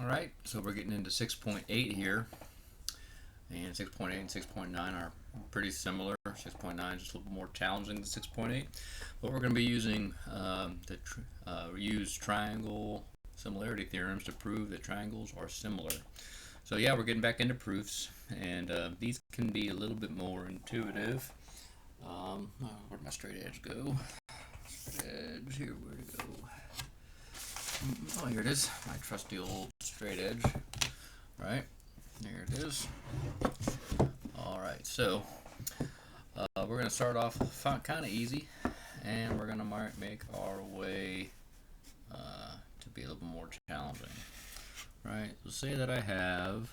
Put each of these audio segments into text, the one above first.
Alright, so we're getting into 6.8 here, and 6.8 and 6.9 are pretty similar. 6.9 is just a little more challenging than 6.8, but we're going to be using use triangle similarity theorems to prove that triangles are similar. So yeah, we're getting back into proofs, and these can be a little bit more intuitive. Where'd my straight edge go? Straight edge, here, where'd it go? Oh, here it is, my trusty old straight edge. Right, there it is. Alright, so we're going to start off kind of easy, and we're going to make our way to be a little more challenging. Right, so say that I have,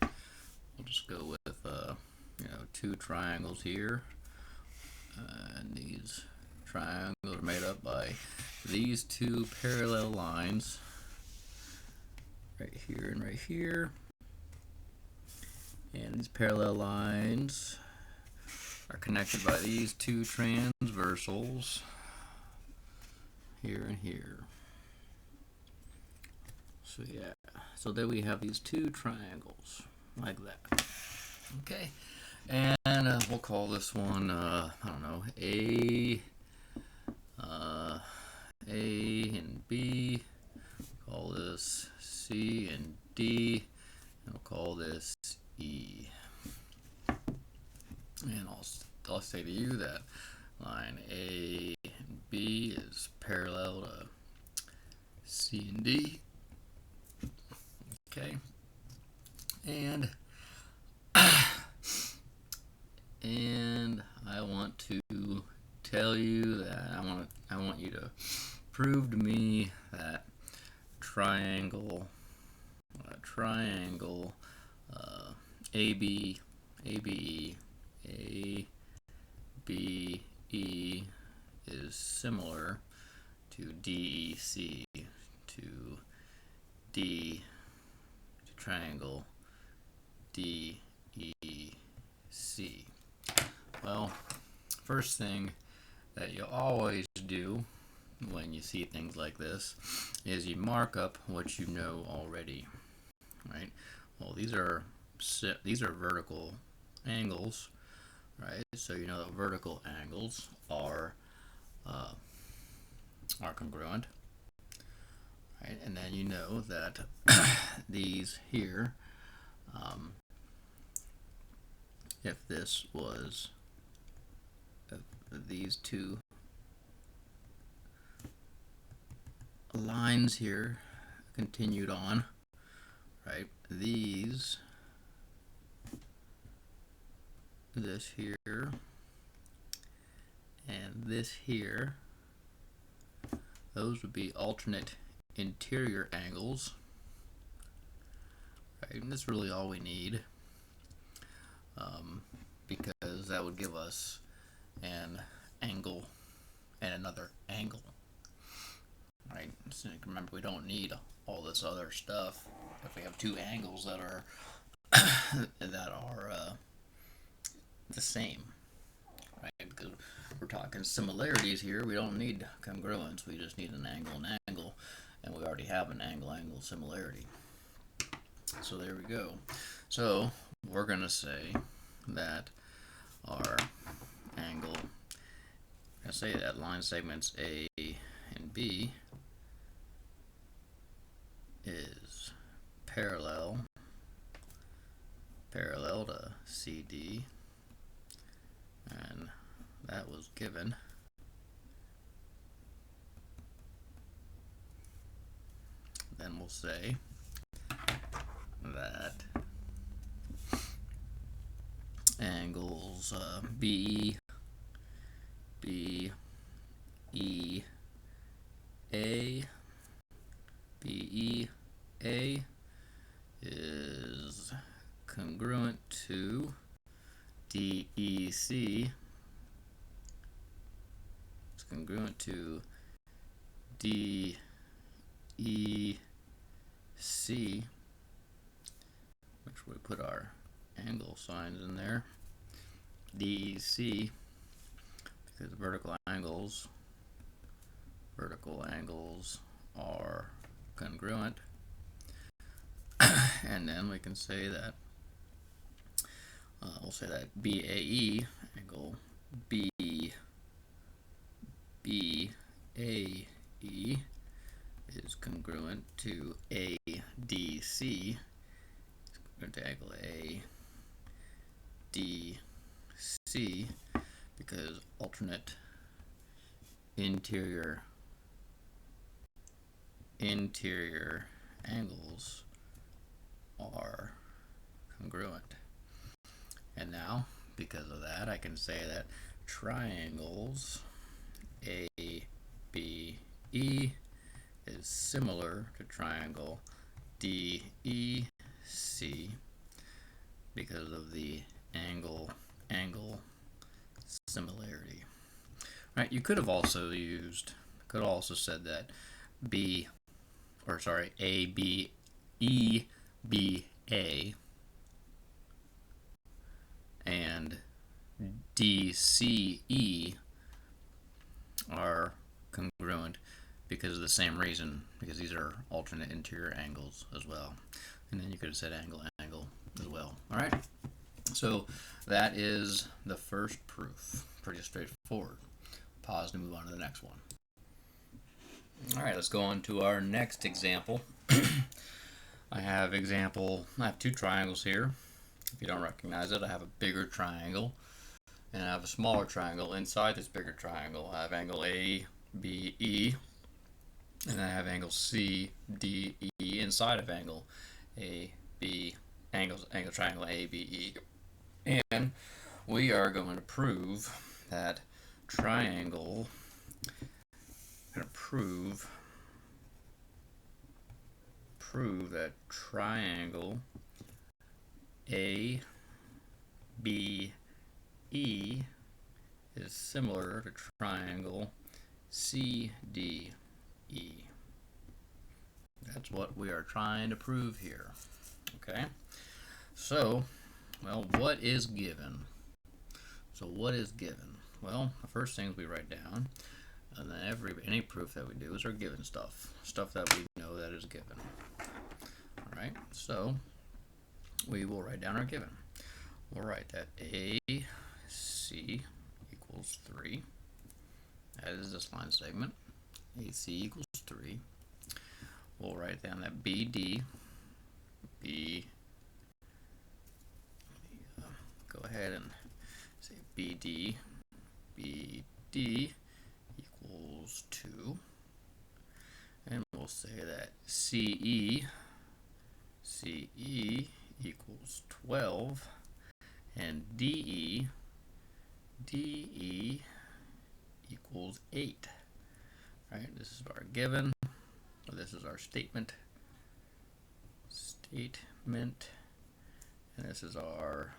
we'll just go with two triangles here, and these triangles are made up by these two parallel lines right here and right here, and these parallel lines are connected by these two transversals here and here. So yeah, so then we have these two triangles like that. Okay, and we'll call this one I don't know, A and B. Call this C and D, and we'll call this E. And I'll say to you that line A and B is parallel to C and D. Okay, and I want to tell you that I want you to prove to me that triangle AB is similar to DEC, to triangle DEC. Well, first thing that you always do when you see things like this is you mark up what you know already, right? Well, these are vertical angles, right? So you know that vertical angles are congruent, right? And then you know that these here, if these two lines here continued on, right? This here and this here, those would be alternate interior angles, right? And that's really all we need, because that would give us an angle and another angle, right? So remember, we don't need all this other stuff if we have two angles that are the same, right? Because we're talking similarities here. We don't need congruence. We just need an angle and angle, and we already have an angle-angle similarity. So there we go. So we're going to say that our angle, I say that line segments A and B is parallel to CD, and that was given. Then we'll say that angles B, E, A, is congruent to DEC. It's congruent to DEC, which we put our angle signs in there. DEC, because vertical angles are congruent and then we can say that we'll say that BAE angle BAE is congruent to ADC, congruent to angle ADC, because alternate interior angles are congruent. And now, because of that, I can say that triangles ABE is similar to triangle DEC because of the angle similarity. Right? You could have also said that ABEBA and DCE are congruent because of the same reason, because these are alternate interior angles as well. And then you could have said angle as well. All right, so that is the first proof. Pretty straightforward. Pause to move on to the next one. All right, let's go on to our next example. I have two triangles here. If you don't recognize it, I have a bigger triangle and I have a smaller triangle. Inside this bigger triangle, I have angle ABE, and I have angle CDE inside of angle triangle ABE. And we are going to prove that triangle ABE is similar to triangle CDE. That's what we are trying to prove here. Okay? So, well, what is given? Well, the first things we write down, and then any proof that we do is our given stuff that we know that is given. All right, so we will write down our given. We'll write that AC equals 3. That is this line segment. AC equals 3. We'll write down that BD. Go ahead and say BD equals 2. And we'll say that CE equals 12. And DE equals 8. Right? This is our given. This is our statement. And this is our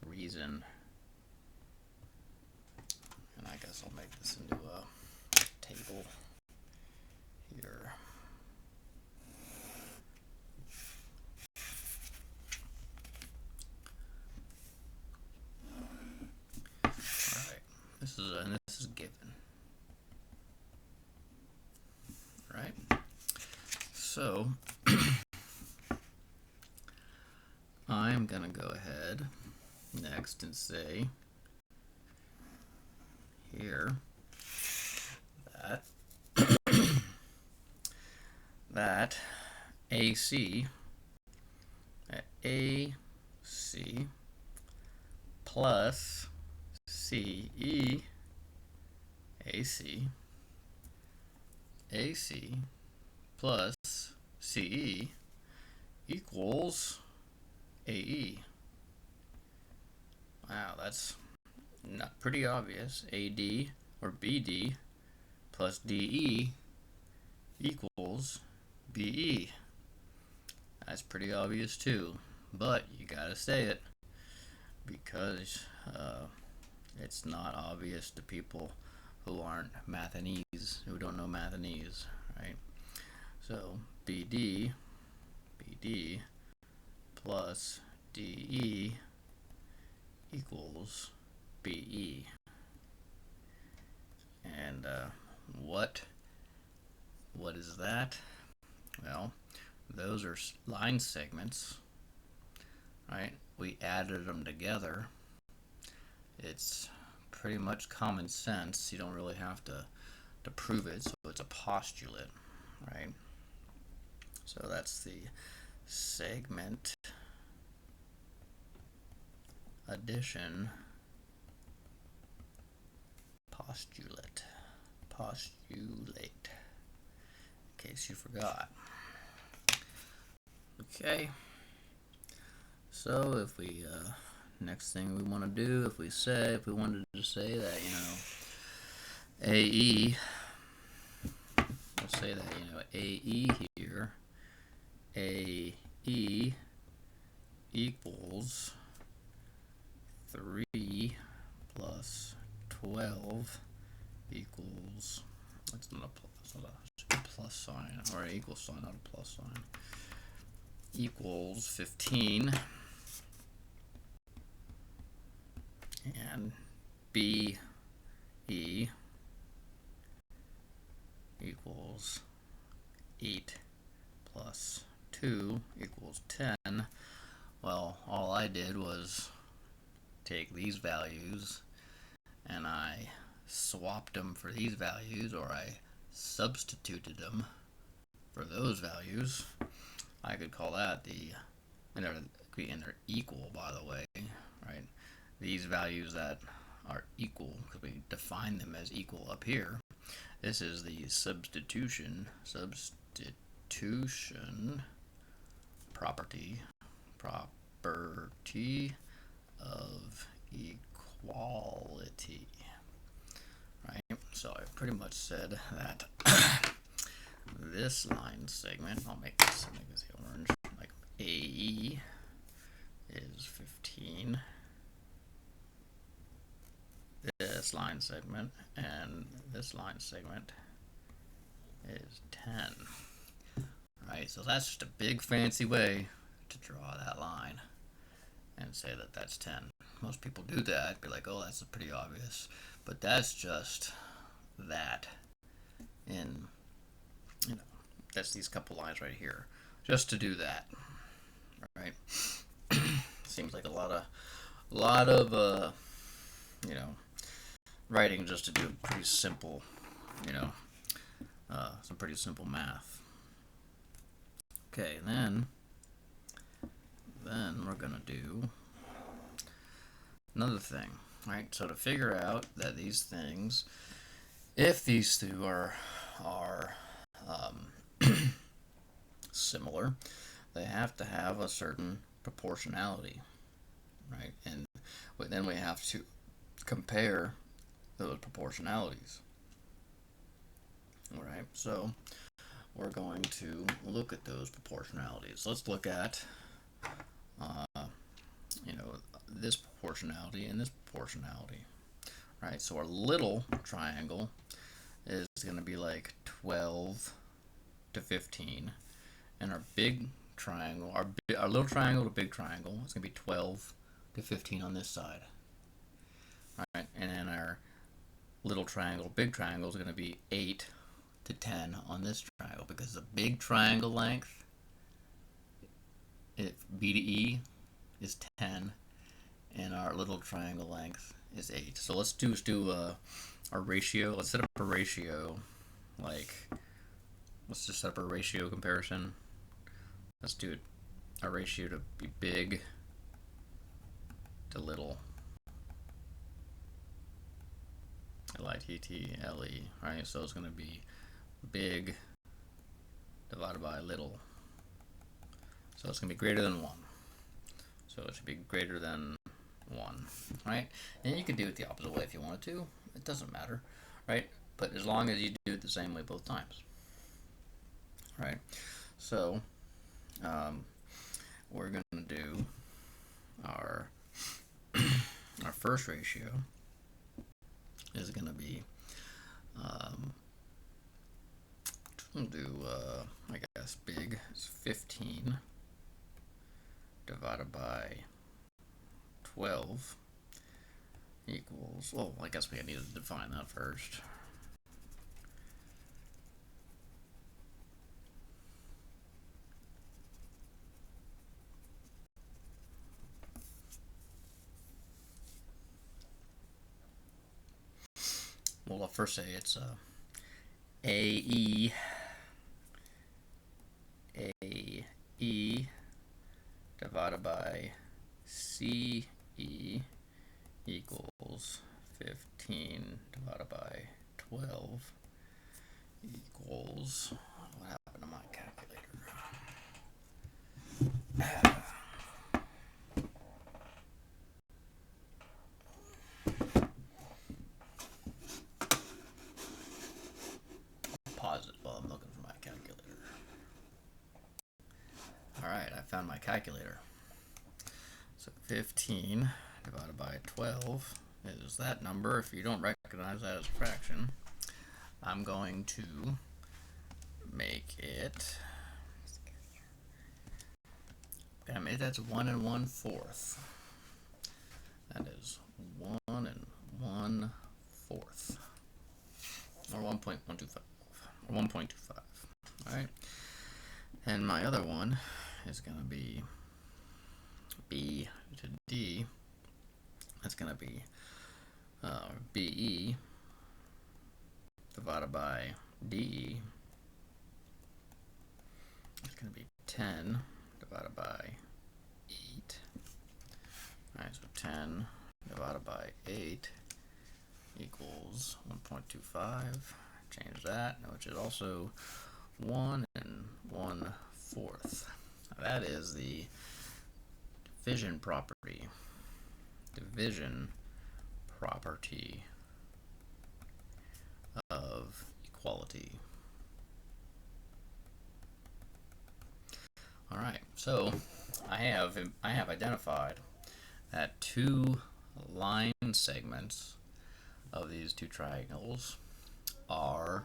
reason. And I guess I'll make this into a table here. This is given, right? So I'm gonna go ahead next and say here that AC plus CE AC plus CE equals AE. Wow, that's not pretty obvious. AD or BD plus DE equals BE. That's pretty obvious too, but you gotta say it because it's not obvious to people who aren't Mathanese, who don't know Mathanese, right? So BD plus DE equals BE. And what is that? Well, those are line segments, right? We added them together. It's pretty much common sense. You don't really have to prove it, so it's a postulate, right? So that's the segment addition postulate. Postulate, in case you forgot. Okay, so if we next thing we want to do, if we wanted to say that, AE, we'll say that, AE here, AE equals 3 plus 12 equals, that's not a plus sign, or an equal sign, not a plus sign, equals 15, and BE equals 8 plus 2 equals 10. Well, all I did was take these values and I swapped them for these values, or I substituted them for those values. I could call that and they're equal, by the way, right? These values that are equal, because we define them as equal up here. This is the substitution property of equality, right? So I pretty much said that this line segment, I'll make this orange, like AE is 15, this line segment, and this line segment is 10. Right, so that's just a big fancy way to draw that line and say that that's 10. Most people do that, be like, oh, that's pretty obvious, but that's just that in, that's these couple lines right here, just to do that, right? Seems like a lot of writing just to do pretty simple, some pretty simple math. Okay, then we're gonna do another thing, right? So to figure out that these things, if these two are similar, they have to have a certain proportionality, right? And then we have to compare those proportionalities. All right, so we're going to look at those proportionalities. Let's look at this proportionality and this proportionality, right? So our little triangle is going to be like 12 to 15, and our big triangle, our little triangle to big triangle, is going to be 12 to 15 on this side, right? And then our little triangle, big triangle, is going to be 8 to 10 on this triangle, because the big triangle length, B to E, is 10, and our little triangle length is 8. So let's do our ratio. Let's set up a ratio, let's just set up a ratio comparison. Let's do a ratio to be big to little. L-I-T-T-L-E, right? So it's going to be big divided by little. So it's going to be greater than 1. So it should be greater than 1, right? And you can do it the opposite way if you wanted to. It doesn't matter, right? But as long as you do it the same way both times, right? So we're going to do our our first ratio is going to be we'll do I guess big is 15 divided by 12 equals, well, I guess we need to define that first. well, I'll first say it's AE divided by CE equals 15 divided by 12 equals, what happened to my calculator? Pause it while I'm looking for my calculator. Alright, I found my calculator. So 15 divided by 12 is that number. If you don't recognize that as a fraction, I'm going to make it, that's 1 1/4. That is 1 1/4, or 1.125, or 1.25. Alright, and my other one is going to be B to D. That's going to be BE divided by DE. It's going to be 10 divided by 8. Alright, so 10 divided by 8 equals 1.25. Change that, which is also 1 1/4. Now that is the division property. Division property of equality. All right, so I have identified that two line segments of these two triangles are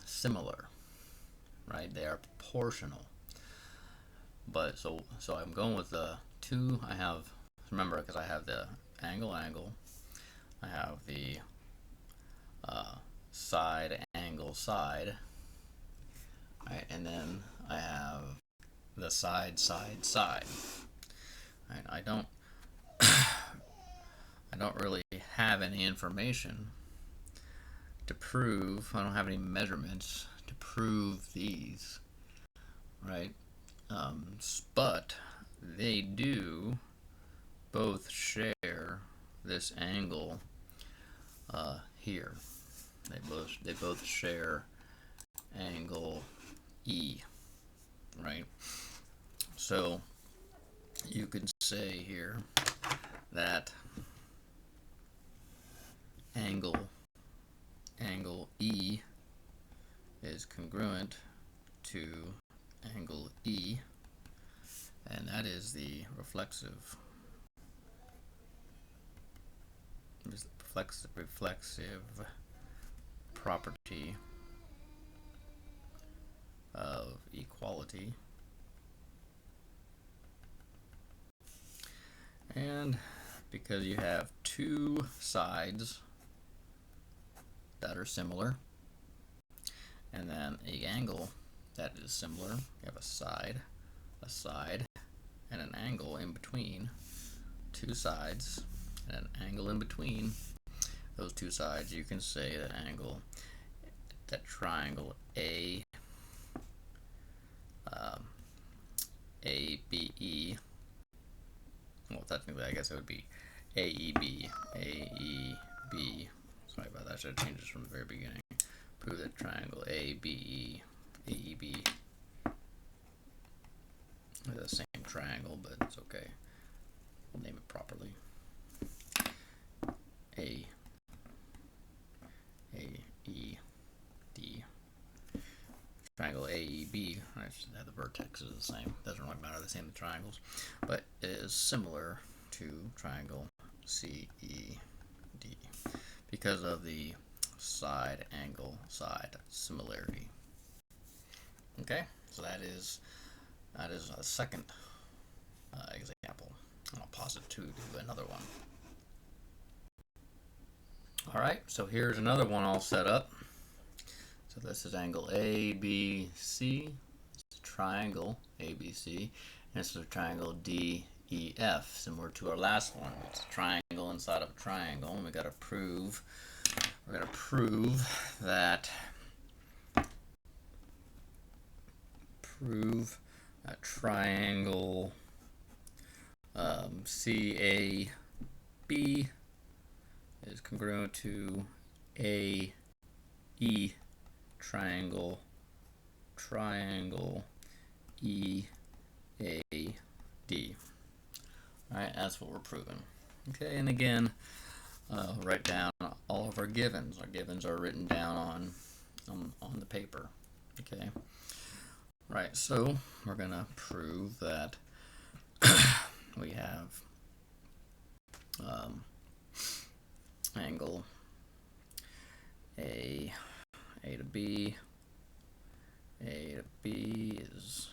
similar, right? They are proportional. But so I'm going with the two. I have, remember, because I have the angle, I have the side, angle, side, right? And then I have the side, side, side. Right? I don't really have any information to prove. I don't have any measurements to prove these, right? But they do both share this angle here. They both share angle E, right? So you could say here that angle E is congruent to angle E, and that is the reflexive property of equality. And because you have two sides that are similar, and then an angle that is similar, you have a side, and an angle in between. Two sides and an angle in between those two sides. You can say that triangle ABE. Well, technically, I guess it would be AEB. Sorry about that. I should have changed this from the very beginning. Prove that triangle ABE, AEB is the same triangle, but it's okay. We'll name it properly. AED. Triangle AEB, I just have the vertexes the same. Doesn't really matter, the same triangles, but it is similar to triangle CED because of the side angle side similarity. Okay, so that is a second example. I'll pause it to do another one. All right, so here's another one all set up. So this is angle ABC. It's a triangle ABC, and this is a triangle DEF. EF, similar to our last one. It's a triangle inside of a triangle, and we're going to prove that triangle CAB is congruent to AE triangle EAD. Alright, that's what we're proving. Okay, and again, write down all of our givens. Our givens are written down on the paper. Okay. Right, so we're going to prove that we have angle A to B. A to B is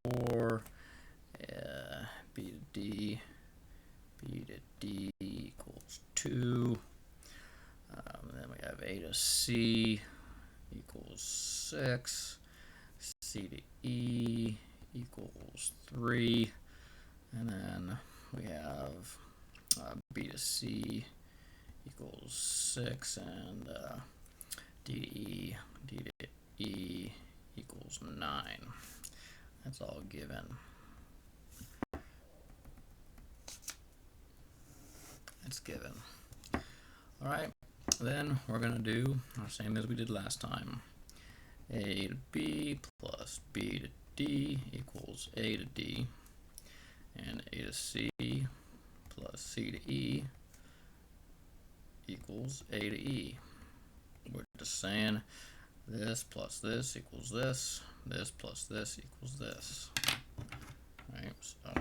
4. B to D. B to D equals 2. Then we have A to C equals 6. C to E equals 3. And then we have B to C equals 6. And D to E equals 9. That's all given. It's given. Alright, then we're going to do the same as we did last time. A to B plus B to D equals A to D. And A to C plus C to E equals A to E. We're just saying this plus this equals this. This plus this equals this. Right, so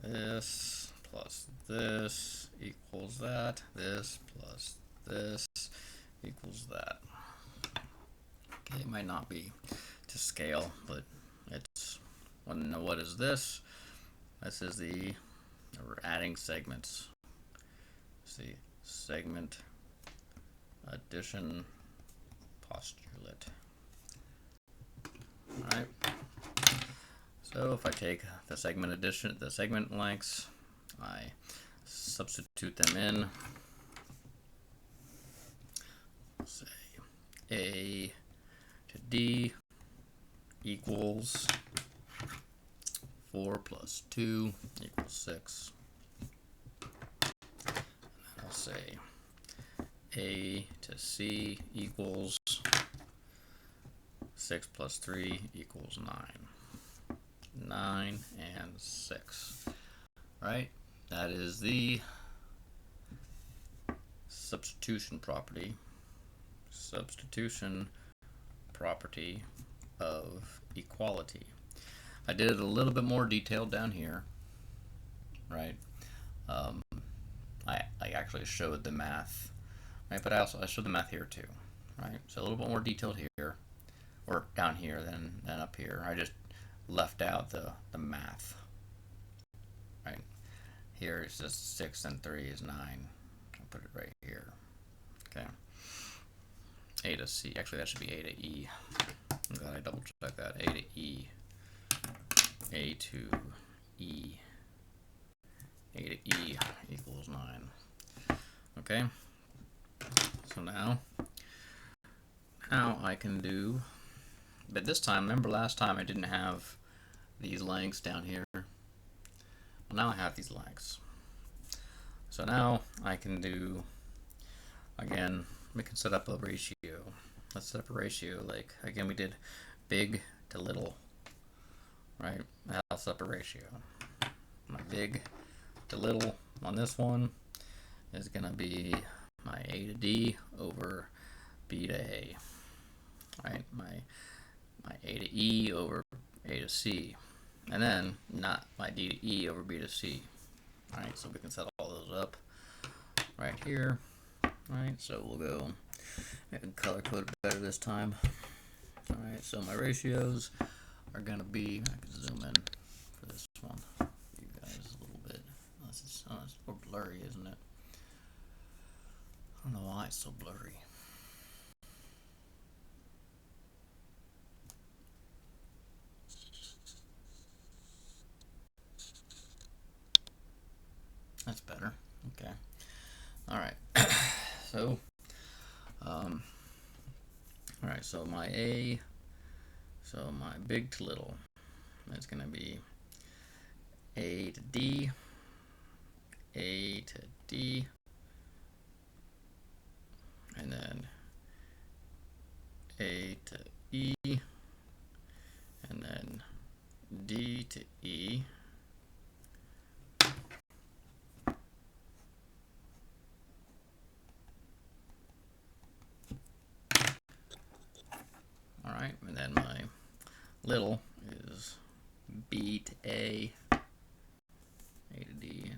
this plus this equals that. This plus this equals that. Okay, it might not be to scale, but it's, want to know what is this? This is we're adding segments. See, segment addition postulate. Alright. So if I take the segment addition, the segment lengths, I substitute them in. Say A to D equals 4 plus 2 equals 6. And I'll say A to C equals 6 plus 3 equals 9. 9 and 6. Right? That is the substitution property. Substitution property of equality. I did it a little bit more detailed down here, right? I actually showed the math, right? But I showed the math here too, right? So a little bit more detailed here, or down here than up here. I just left out the math, right? Here it's just 6 and 3 is 9. I'll put it right here, okay? A to C, actually that should be A to E. I'm glad I double checked that. A to E. A to E. A to E equals 9. Okay? So now I can do, but this time, remember last time I didn't have these lengths down here. Well, now I have these lengths. So now I can do, again, we can set up a ratio. Let's set up a ratio, like, again, we did big to little, right? I'll set up a ratio. My big to little on this one is going to be my A to D over B to A, right? My A to E over A to C, and then not my D to E over B to C. All right, so we can set all those up right here. All right, so we'll go and color code it better this time. All right, so my ratios are gonna be, I can zoom in for this one, you guys a little bit. It's more blurry, isn't it? I don't know why it's so blurry. Okay. All right. So, um, all right. So my big to little is going to be A to D, A to D, and then A to E, and then D to E. All right, and then my little is B to A, A to D,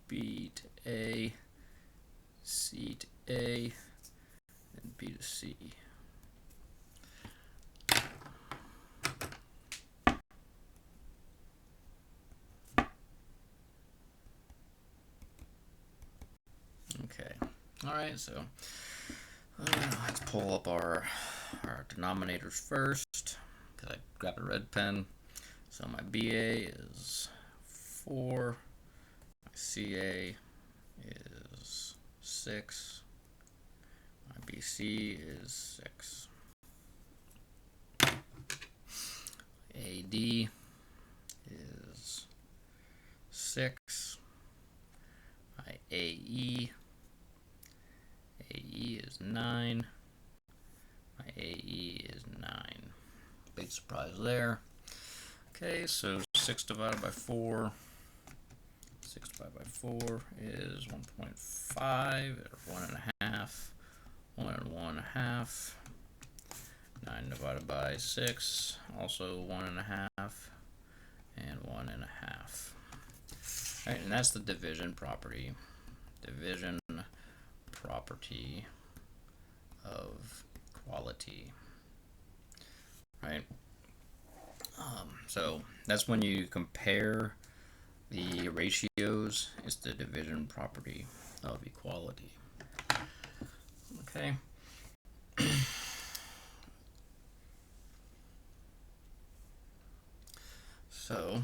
B to A, C to A, and B to C. Okay. All right, so let's pull up our denominators first, because I grabbed a red pen. So my BA is 4, my CA is 6, my BC is 6. AD is 6. My AE is 9. My AE is 9. Big surprise there. Okay, so 6 divided by 4. 6 divided by 4 is 1.5, or 1.5. 1 and 1.5. 9 divided by 6, also 1.5, and 1.5. All right, and that's the division property. Division property of equality. Right? So that's when you compare the ratios, it's the division property of equality. Okay. So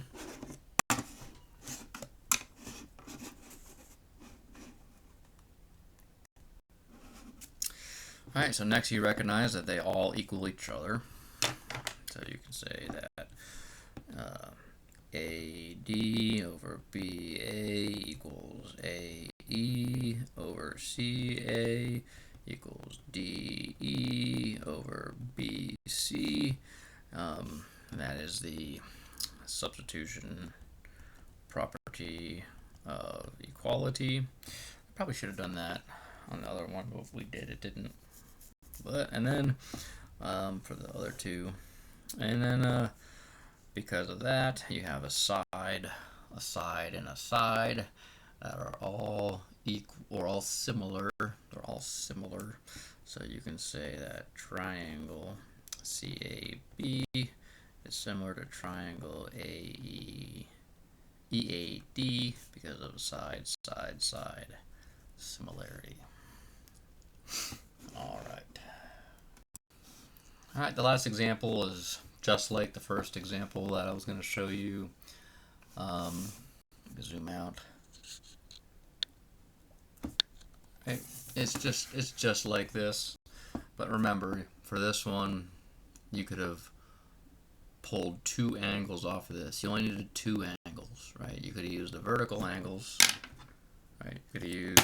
alright, so next you recognize that they all equal each other. So you can say that AD over BA equals AE over CA equals DE over BC. That is the substitution property of equality. I probably should have done that on the other one, but if we did, it didn't. But and then for the other two, and then because of that, you have a side, and a side that are all equal or all similar. They're all similar. So you can say that triangle CAB is similar to triangle EAD because of side similarity. All right, the last example is just like the first example that I was going to show you. Zoom out. Okay, it's just like this, but remember, for this one, you could have pulled 2 angles off of this. You only needed 2 angles, right? You could have used the vertical angles, right? You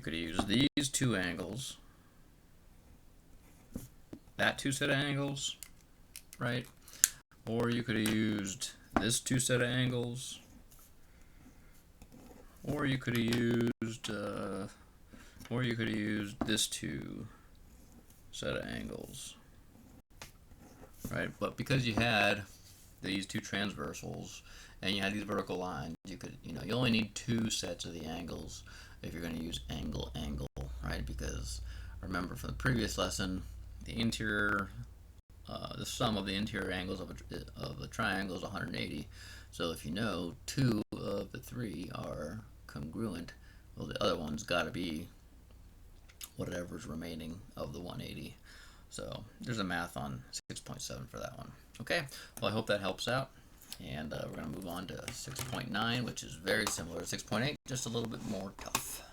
could have used these 2 angles, that 2 set of angles, right? Or you could have used this 2 set of angles, or you could have used this 2 set of angles, right? But because you had these 2 transversals and you had these vertical lines, you only need 2 sets of the angles if you're going to use angle, right? Because remember from the previous lesson, the interior, the sum of the interior angles of the triangle is 180. So if you know 2 of the 3 are congruent, well, the other one's got to be whatever's remaining of the 180. So there's a math on 6.7 for that one. Okay, well, I hope that helps out. And we're going to move on to 6.9, which is very similar to 6.8, just a little bit more tough.